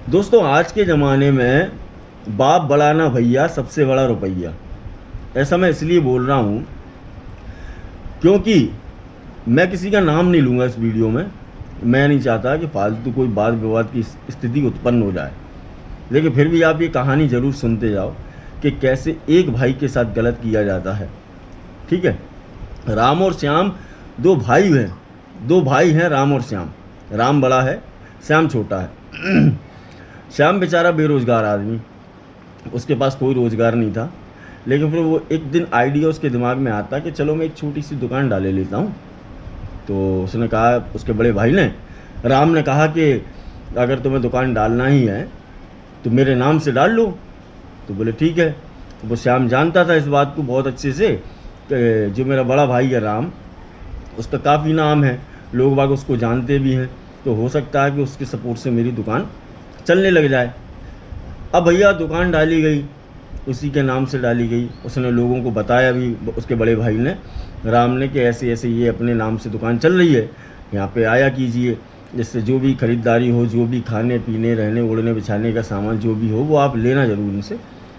दोस्तों, आज के ज़माने में बाप बड़ा ना भैया, सबसे बड़ा रुपया। ऐसा मैं इसलिए बोल रहा हूँ क्योंकि मैं किसी का नाम नहीं लूँगा इस वीडियो में। मैं नहीं चाहता कि फालतू कोई वाद विवाद की स्थिति उत्पन्न हो जाए, लेकिन फिर भी आप ये कहानी ज़रूर सुनते जाओ कि कैसे एक भाई के साथ गलत किया जाता है। ठीक है, राम और श्याम दो भाई हैं। दो भाई हैं, राम और श्याम। राम बड़ा है, श्याम छोटा है। श्याम बेचारा बेरोज़गार आदमी, उसके पास कोई रोज़गार नहीं था। लेकिन फिर वो एक दिन आइडिया उसके दिमाग में आता कि चलो मैं एक छोटी सी दुकान डाले लेता हूँ। तो उसने कहा, उसके बड़े भाई ने, राम ने कहा कि अगर तुम्हें दुकान डालना ही है तो मेरे नाम से डाल लो। तो बोले ठीक है। तो वो श्याम जानता था इस बात को बहुत अच्छे से कि जो मेरा बड़ा भाई है राम, उसका काफ़ी नाम है, लोग बाग उसको जानते भी हैं, तो हो सकता है कि उसके सपोर्ट से मेरी दुकान चलने लग जाए। अब भैया दुकान डाली गई, उसी के नाम से डाली गई। उसने लोगों को बताया भी, उसके बड़े भाई ने, राम ने, कि ऐसे ऐसे ये अपने नाम से दुकान चल रही है, यहाँ पे आया कीजिए, जिससे जो भी ख़रीदारी हो, जो भी खाने पीने रहने ओढ़ने बिछाने का सामान जो भी हो वो आप लेना ज़रूर उनसे।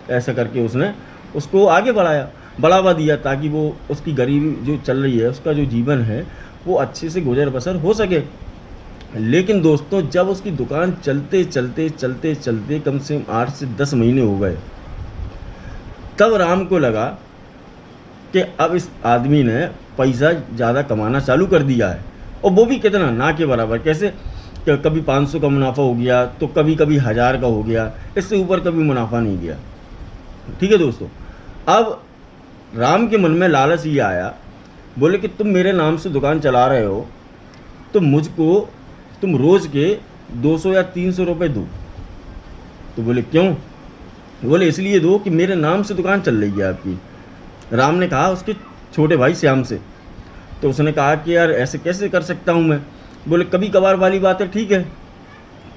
ऐसा करके उसने उसको आगे बढ़ावा दिया ताकि वो उसकी गरीबी जो चल रही है, उसका जो जीवन है वो अच्छे से गुजर बसर हो सके। लेकिन दोस्तों, जब उसकी दुकान चलते चलते चलते चलते कम से कम 8 से 10 महीने हो गए, तब राम को लगा कि अब इस आदमी ने पैसा ज़्यादा कमाना चालू कर दिया है, और वो भी कितना, ना के बराबर। कैसे कि कभी 500 का मुनाफा हो गया तो कभी कभी 1000 का हो गया, इससे ऊपर कभी मुनाफा नहीं गया। ठीक है दोस्तों, अब राम के मन में लालच ये आया, बोले कि तुम मेरे नाम से दुकान चला रहे हो तो मुझको तुम रोज़ के 200 या 300 रुपये दो। तो बोले क्यों? बोले इसलिए दो कि मेरे नाम से दुकान चल रही है आपकी। राम ने कहा उसके छोटे भाई श्याम से। तो उसने कहा कि यार ऐसे कैसे कर सकता हूँ मैं। बोले कभी कभार वाली बात है, ठीक है,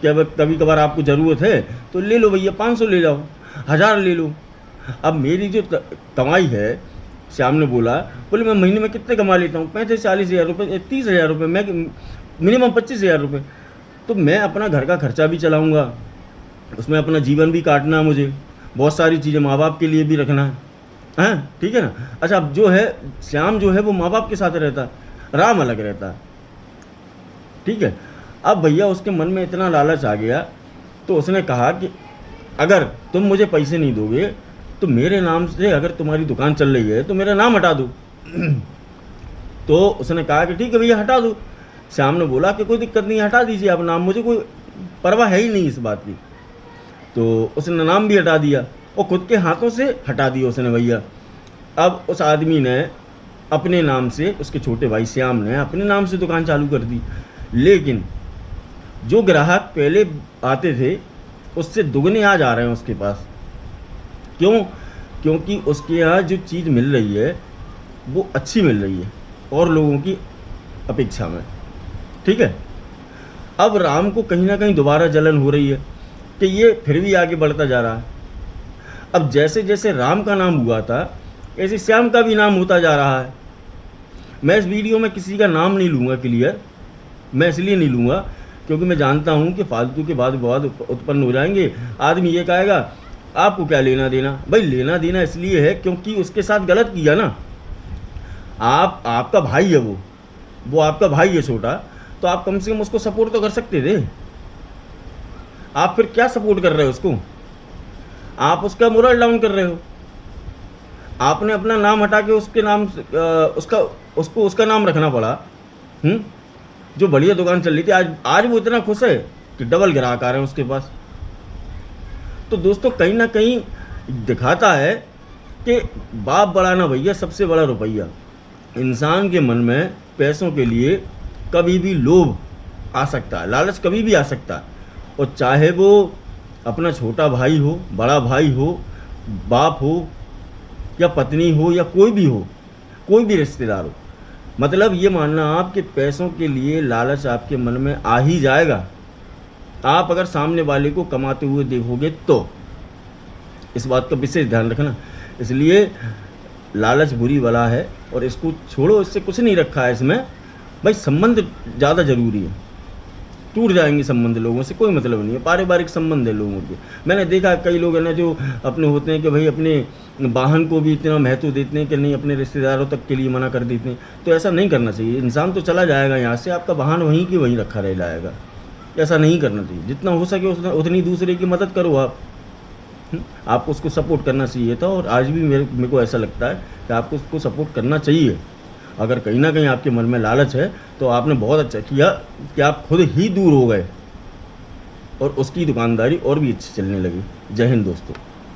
कि अब कभी कभार आपको ज़रूरत है तो ले लो भैया, 500 ले जाओ, 1000 ले लो। अब मेरी जो कमाई है, श्याम ने बोला, बोले मैं महीने में कितने कमा लेता हूँ, 35-40 हज़ार रुपये, 30 हज़ार रुपये, मैं मिनिमम 25 हज़ार रुपये। तो मैं अपना घर का खर्चा भी चलाऊँगा, उसमें अपना जीवन भी काटना है, मुझे बहुत सारी चीज़ें माँ बाप के लिए भी रखना है। हाँ ठीक है ना। अच्छा, अब जो है श्याम जो है वो माँ बाप के साथ रहता है, राम अलग रहता है। ठीक है, अब भैया उसके मन में इतना लालच आ गया, तो उसने कहा कि अगर तुम मुझे पैसे नहीं दोगे तो मेरे नाम से, अगर तुम्हारी दुकान चल रही है तो मेरा नाम हटा दो। तो उसने कहा कि ठीक है भैया, हटा दो। श्याम ने बोला कि कोई दिक्कत नहीं, हटा दीजिए आप नाम, मुझे कोई परवाह है ही नहीं इस बात की। तो उसने नाम भी हटा दिया, और खुद के हाथों से हटा दिया उसने भैया। अब उस आदमी ने अपने नाम से, उसके छोटे भाई श्याम ने अपने नाम से दुकान चालू कर दी। लेकिन जो ग्राहक पहले आते थे उससे दुगने आज आ रहे हैं उसके पास। क्यों? क्योंकि उसके यहाँ जो चीज़ मिल रही है वो अच्छी मिल रही है और लोगों की अपेक्षा में। ठीक है, अब राम को कहीं ना कहीं दोबारा जलन हो रही है कि ये फिर भी आगे बढ़ता जा रहा है। अब जैसे जैसे राम का नाम हुआ था, ऐसे श्याम का भी नाम होता जा रहा है। मैं इस वीडियो में किसी का नाम नहीं लूँगा क्लियर, मैं इसलिए नहीं लूँगा क्योंकि मैं जानता हूँ कि फालतू के बाद विवाद उत्पन्न हो जाएंगे। आदमी ये कहेगा आपको क्या लेना देना। भाई लेना देना इसलिए है क्योंकि उसके साथ गलत किया ना। आपका भाई है, वो आपका भाई है छोटा, तो आप कम से कम उसको सपोर्ट तो कर सकते थे। आप फिर क्या सपोर्ट कर रहे हो उसको? आप उसका मोरल डाउन कर रहे हो। आपने अपना नाम हटा के उसके नाम उसका नाम रखना पड़ा। जो बढ़िया दुकान चल रही थी, आज वो इतना खुश है कि डबल ग्राहक आ रहे हैं उसके पास। तो दोस्तों, कहीं ना कहीं दिखाता है कि बाप बड़ा ना भैया, सबसे बड़ा रुपया। इंसान के मन में पैसों के लिए कभी भी लोभ आ सकता है, लालच कभी भी आ सकता है, और चाहे वो अपना छोटा भाई हो, बड़ा भाई हो, बाप हो या पत्नी हो या कोई भी हो, कोई भी रिश्तेदार हो। मतलब ये मानना आप कि पैसों के लिए लालच आपके मन में आ ही जाएगा। आप अगर सामने वाले को कमाते हुए देखोगे तो इस बात का विशेष ध्यान रखना। इसलिए लालच बुरी बला है और इसको छोड़ो, इससे कुछ नहीं रखा है इसमें। भाई संबंध ज़्यादा ज़रूरी है। टूट जाएंगे संबंध लोगों से, कोई मतलब नहीं है। पारिवारिक संबंध है लोगों के। मैंने देखा कई लोग है ना जो अपने होते हैं कि भाई अपने वाहन को भी इतना महत्व देते हैं कि नहीं, अपने रिश्तेदारों तक के लिए मना कर देते हैं। तो ऐसा नहीं करना चाहिए। इंसान तो चला जाएगा यहाँ से, आपका वाहन वहीं की वहीं रखा रह जाएगा। ऐसा नहीं करना चाहिए। जितना हो सके उतनी दूसरे की मदद करो आप। आपको उसको सपोर्ट करना चाहिए था, और आज भी मेरे को ऐसा लगता है कि आपको उसको सपोर्ट करना चाहिए। अगर कहीं ना कहीं आपके मन में लालच है तो आपने बहुत अच्छा किया कि आप खुद ही दूर हो गए और उसकी दुकानदारी और भी अच्छी चलने लगी। जय हिंद दोस्तों।